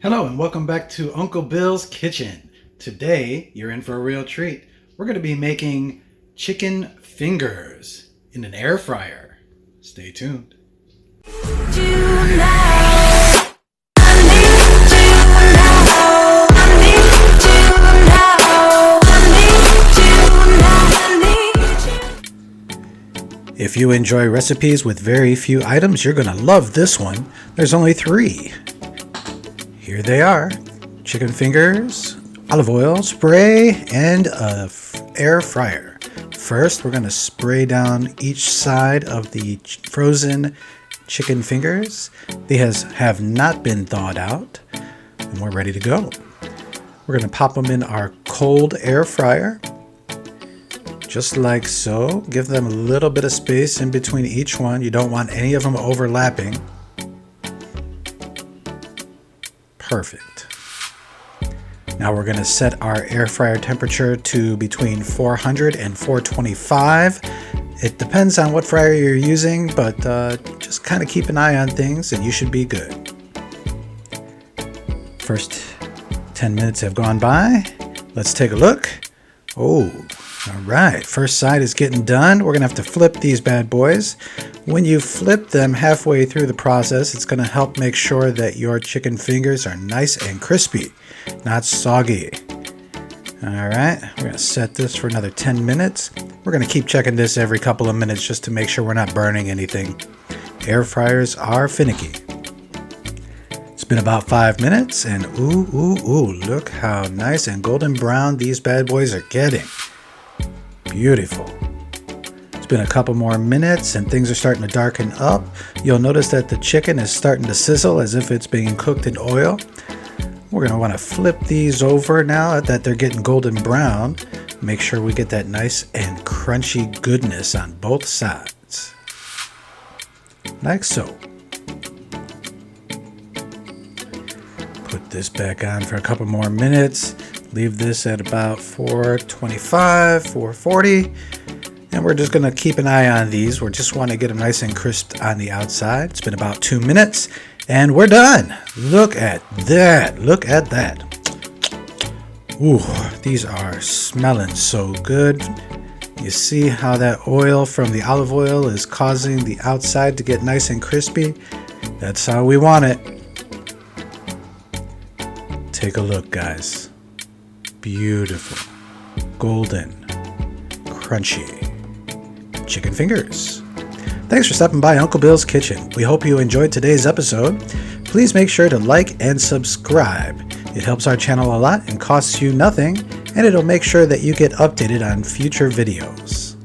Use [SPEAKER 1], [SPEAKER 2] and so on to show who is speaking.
[SPEAKER 1] Hello and welcome back to Uncle Bill's Kitchen. Today, you're in for a real treat. We're going to be making chicken fingers in an air fryer. Stay tuned. If you enjoy recipes with very few items, you're going to love this one. There's only 3. Here they are: chicken fingers, olive oil, spray, and an air fryer. First, we're going to spray down each side of the frozen chicken fingers. These have not been thawed out, and we're ready to go. We're going to pop them in our cold air fryer, just like so. Give them a little bit of space in between each one. You don't want any of them overlapping. Perfect. Now we're going to set our air fryer temperature to between 400 and 425. It depends on what fryer you're using, but just kind of keep an eye on things and you should be good. First 10 minutes have gone by. Let's take a look. Oh, all right. First side is getting done. We're going to have to flip these bad boys. When you flip them halfway through the process, it's going to help make sure that your chicken fingers are nice and crispy, not soggy. All right, we're going to set this for another 10 minutes. We're going to keep checking this every couple of minutes just to make sure we're not burning anything. Air fryers are finicky. It's been about 5 minutes, and ooh, look how nice and golden brown these bad boys are getting. Beautiful. It's been a couple more minutes and things are starting to darken up. You'll notice that the chicken is starting to sizzle as if it's being cooked in oil. We're going to want to flip these over now that they're getting golden brown. Make sure we get that nice and crunchy goodness on both sides. Like so. Put this back on for a couple more minutes. Leave this at about 425, 440. And we're just going to keep an eye on these. We just want to get them nice and crisp on the outside. It's been about 2 minutes and we're done. Look at that. Look at that. Ooh, these are smelling so good. You see how that oil from the olive oil is causing the outside to get nice and crispy? That's how we want it. Take a look, guys. Beautiful, golden, crunchy chicken fingers. Thanks for stopping by Uncle Bill's Kitchen. We hope you enjoyed today's episode. Please make sure to like and subscribe. It helps our channel a lot and costs you nothing, and it'll make sure that you get updated on future videos.